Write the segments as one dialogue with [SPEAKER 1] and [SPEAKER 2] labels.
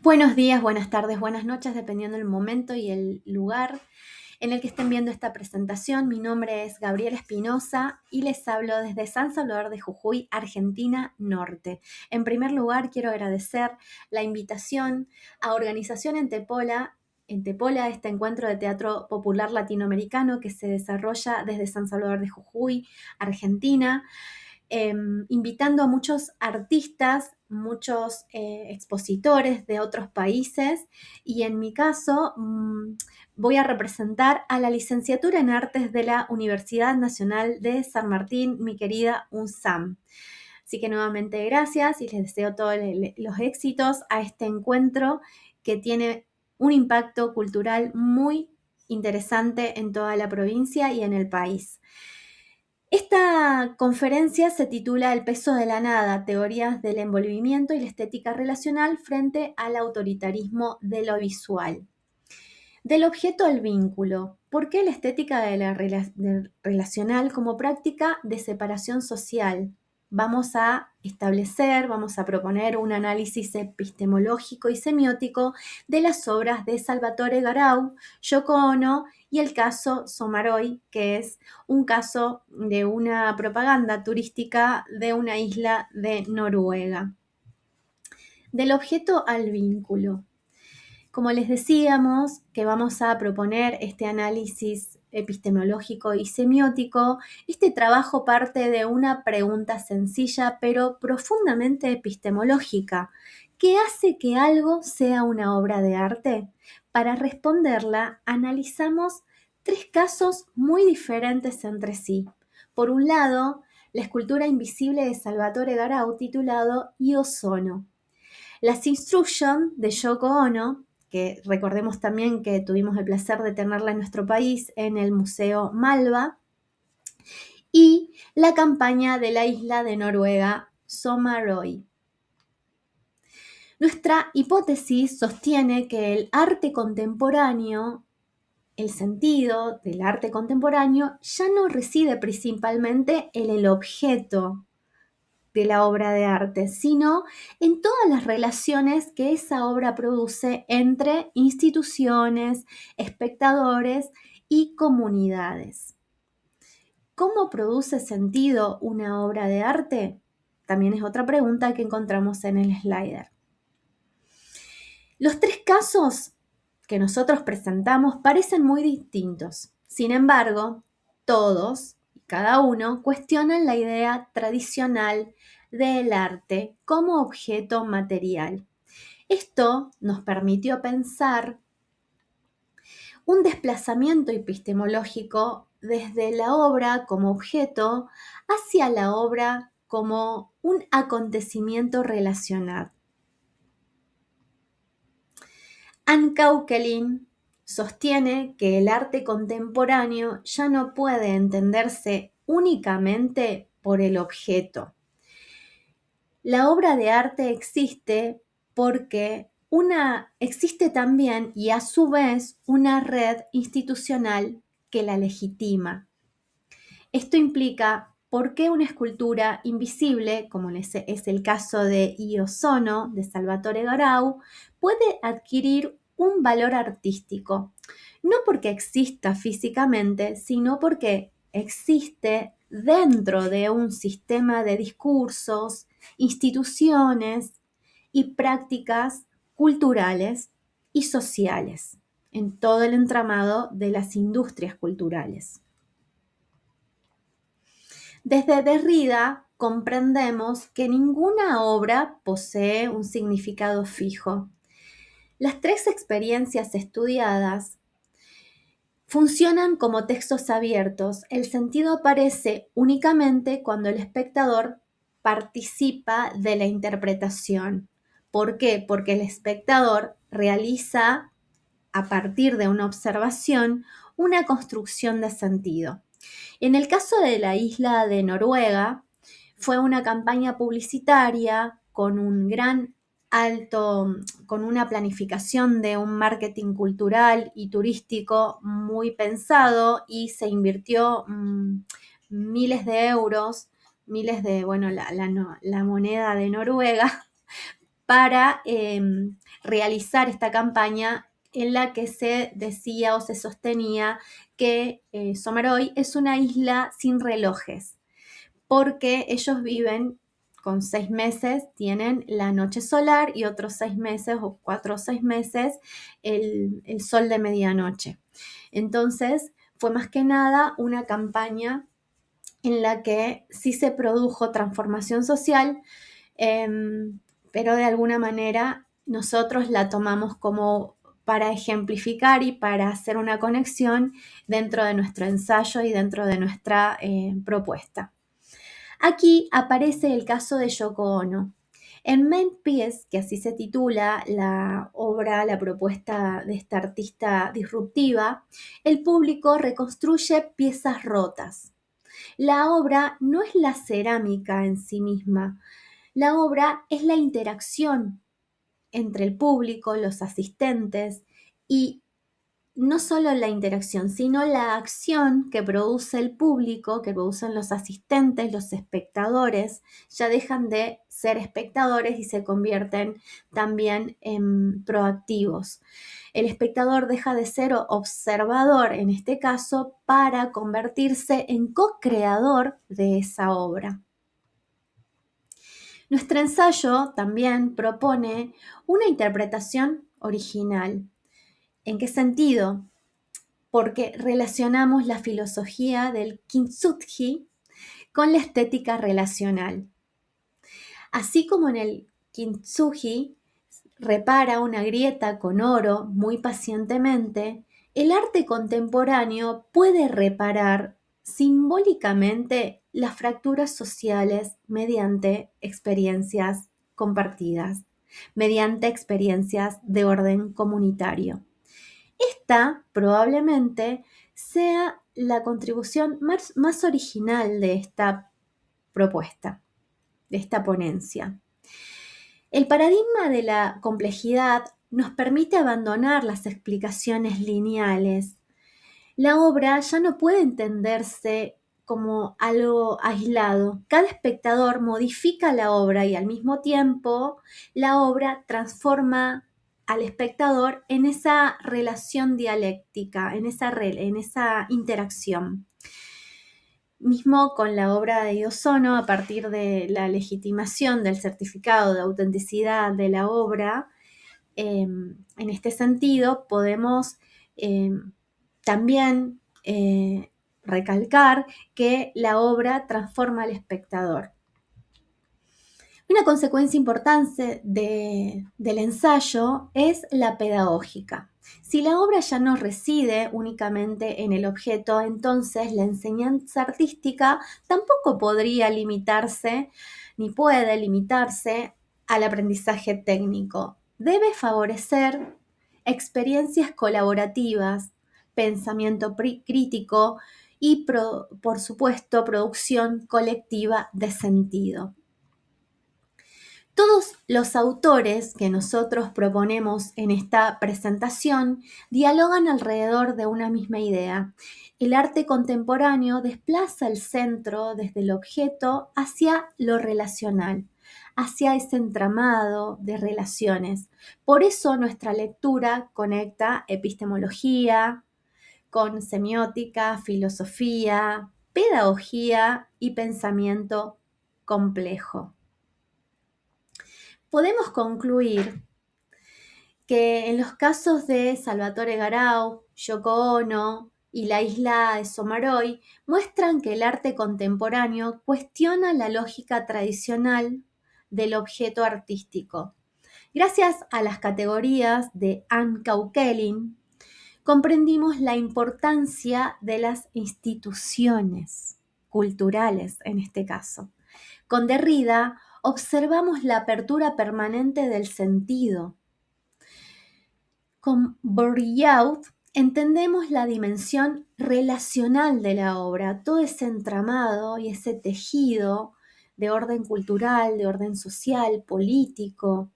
[SPEAKER 1] Buenos días, buenas tardes, buenas noches, dependiendo del momento y el lugar en el que estén viendo esta presentación. Mi nombre es Gabriela Espinosa y les hablo desde San Salvador de Jujuy, Argentina Norte. En primer lugar, quiero agradecer la invitación a Organización en Tepola, este encuentro de teatro popular latinoamericano que se desarrolla desde San Salvador de Jujuy, Argentina, invitando a muchos artistas, muchos expositores de otros países, y en mi caso voy a representar a la licenciatura en Artes de la Universidad Nacional de San Martín, mi querida UNSAM. Así que nuevamente gracias y les deseo todos los éxitos a este encuentro que tiene un impacto cultural muy interesante en toda la provincia y en el país. Esta conferencia se titula El peso de la nada, teorías del envolvimiento y la estética relacional frente al autoritarismo de lo visual. Del objeto al vínculo. ¿Por qué la estética relacional como práctica de separación social? Vamos a proponer un análisis epistemológico y semiótico de las obras de Salvatore Garau, Yoko Ono y el caso Somaroi, que es un caso de una propaganda turística de una isla de Noruega. Del objeto al vínculo. Como les decíamos, que vamos a proponer este análisis epistemológico y semiótico, este trabajo parte de una pregunta sencilla pero profundamente epistemológica. ¿Qué hace que algo sea una obra de arte? Para responderla, analizamos tres casos muy diferentes entre sí. Por un lado, la escultura invisible de Salvatore Garau titulado Io Sono. Las Instructions de Yoko Ono, que recordemos también que tuvimos el placer de tenerla en nuestro país en el Museo Malva, y la campaña de la isla de Noruega, Somaroi. Nuestra hipótesis sostiene que el arte contemporáneo, el sentido del arte contemporáneo, ya no reside principalmente en el objeto de la obra de arte, sino en todas las relaciones que esa obra produce entre instituciones, espectadores y comunidades. ¿Cómo produce sentido una obra de arte? También es otra pregunta que encontramos en el slider. Los tres casos que nosotros presentamos parecen muy distintos. Sin embargo, todos y cada uno cuestionan la idea tradicional del arte como objeto material. Esto nos permitió pensar un desplazamiento epistemológico desde la obra como objeto hacia la obra como un acontecimiento relacional. Anne Kaukelin sostiene que el arte contemporáneo ya no puede entenderse únicamente por el objeto. La obra de arte existe porque existe también y a su vez una red institucional que la legitima. Esto implica por qué una escultura invisible, como es el caso de Io Sono, de Salvatore Garau, puede adquirir un valor artístico, no porque exista físicamente, sino porque existe dentro de un sistema de discursos, instituciones y prácticas culturales y sociales, en todo el entramado de las industrias culturales. Desde Derrida comprendemos que ninguna obra posee un significado fijo. Las tres experiencias estudiadas funcionan como textos abiertos. El sentido aparece únicamente cuando el espectador participa de la interpretación. ¿Por qué? Porque el espectador realiza, a partir de una observación, una construcción de sentido. En el caso de la isla de Noruega, fue una campaña publicitaria con con una planificación de un marketing cultural y turístico muy pensado, y se invirtió miles de euros, la moneda de Noruega, para realizar esta campaña en la que se decía o se sostenía que Somoroi es una isla sin relojes, porque ellos viven con 6 meses, tienen la noche solar y otros 6 meses o 4 o 6 meses el sol de medianoche. Entonces, fue más que nada una campaña en la que sí se produjo transformación social, pero de alguna manera nosotros la tomamos como para ejemplificar y para hacer una conexión dentro de nuestro ensayo y dentro de nuestra propuesta. Aquí aparece el caso de Yoko Ono. En Main Piece, que así se titula la obra, la propuesta de esta artista disruptiva, el público reconstruye piezas rotas. La obra no es la cerámica en sí misma, la obra es la interacción entre el público, los asistentes y no solo la interacción, sino la acción que produce el público, que producen los asistentes, los espectadores, ya dejan de ser espectadores y se convierten también en proactivos. El espectador deja de ser observador, en este caso, para convertirse en co-creador de esa obra. Nuestro ensayo también propone una interpretación original. ¿En qué sentido? Porque relacionamos la filosofía del Kintsugi con la estética relacional. Así como en el Kintsugi repara una grieta con oro muy pacientemente, el arte contemporáneo puede reparar simbólicamente las fracturas sociales mediante experiencias compartidas, mediante experiencias de orden comunitario. Esta probablemente sea la contribución más original de esta propuesta, de esta ponencia. El paradigma de la complejidad nos permite abandonar las explicaciones lineales. La obra ya no puede entenderse como algo aislado. Cada espectador modifica la obra y al mismo tiempo la obra transforma al espectador en esa relación dialéctica, en esa interacción. Mismo con la obra de Ozono, a partir de la legitimación del certificado de autenticidad de la obra, en este sentido podemos también recalcar que la obra transforma al espectador. Una consecuencia importante del ensayo es la pedagógica. Si la obra ya no reside únicamente en el objeto, entonces la enseñanza artística tampoco podría limitarse, ni puede limitarse al aprendizaje técnico. Debe favorecer experiencias colaborativas, pensamiento crítico y, por supuesto, producción colectiva de sentido. Todos los autores que nosotros proponemos en esta presentación dialogan alrededor de una misma idea. El arte contemporáneo desplaza el centro desde el objeto hacia lo relacional, hacia ese entramado de relaciones. Por eso nuestra lectura conecta epistemología con semiótica, filosofía, pedagogía y pensamiento complejo. Podemos concluir que en los casos de Salvatore Garau, Yoko Ono y la isla de Somoroi muestran que el arte contemporáneo cuestiona la lógica tradicional del objeto artístico. Gracias a las categorías de Anne Kaukelin, comprendimos la importancia de las instituciones culturales en este caso. Con Derrida observamos la apertura permanente del sentido. Con Bourdieu entendemos la dimensión relacional de la obra, todo ese entramado y ese tejido de orden cultural, de orden social, político.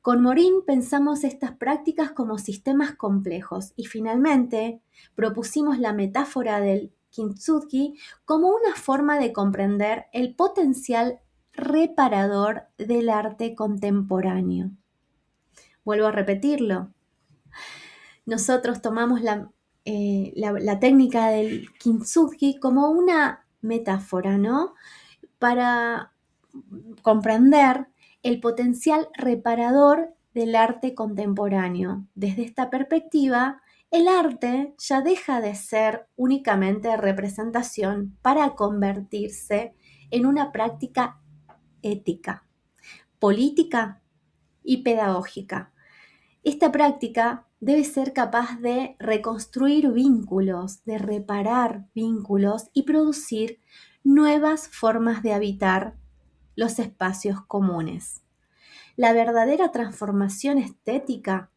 [SPEAKER 1] Con Morin pensamos estas prácticas como sistemas complejos y finalmente propusimos la metáfora del kintsugi como una forma de comprender el potencial reparador del arte contemporáneo. Vuelvo a repetirlo. Nosotros tomamos la técnica del kintsugi como una metáfora, ¿no? Para comprender el potencial reparador del arte contemporáneo. Desde esta perspectiva, el arte ya deja de ser únicamente representación para convertirse en una práctica ética, política y pedagógica. Esta práctica debe ser capaz de reconstruir vínculos, de reparar vínculos y producir nuevas formas de habitar los espacios comunes. La verdadera transformación estética,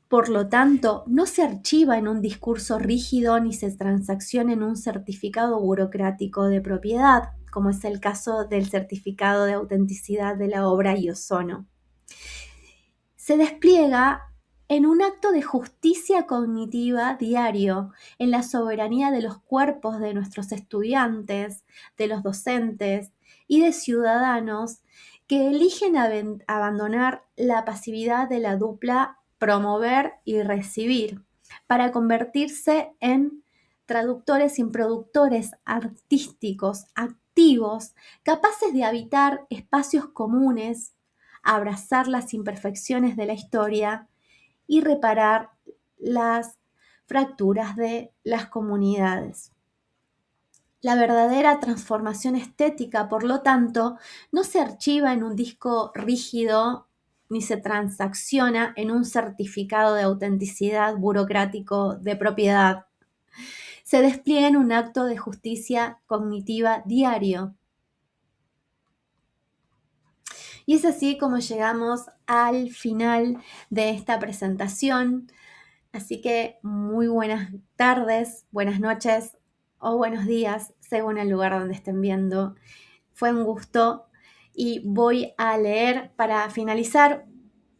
[SPEAKER 1] por lo tanto, no se archiva en un discurso rígido ni se transacciona en un certificado burocrático de propiedad, como es el caso del certificado de autenticidad de la obra Iosono. Se despliega en un acto de justicia cognitiva diario, en la soberanía de los cuerpos de nuestros estudiantes, de los docentes y de ciudadanos que eligen abandonar la pasividad de la dupla promover y recibir para convertirse en traductores y productores artísticos activos, capaces de habitar espacios comunes, abrazar las imperfecciones de la historia y reparar las fracturas de las comunidades. La verdadera transformación estética, por lo tanto, no se archiva en un disco rígido ni se transacciona en un certificado de autenticidad burocrático de propiedad. Se despliega en un acto de justicia cognitiva diario. Y es así como llegamos al final de esta presentación. Así que muy buenas tardes, buenas noches o buenos días, según el lugar donde estén viendo. Fue un gusto y voy a leer para finalizar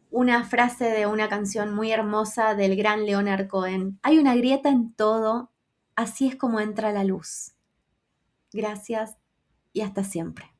[SPEAKER 1] una frase de una canción muy hermosa del gran Leonard Cohen. Hay una grieta en todo, así es como entra la luz. Gracias y hasta siempre.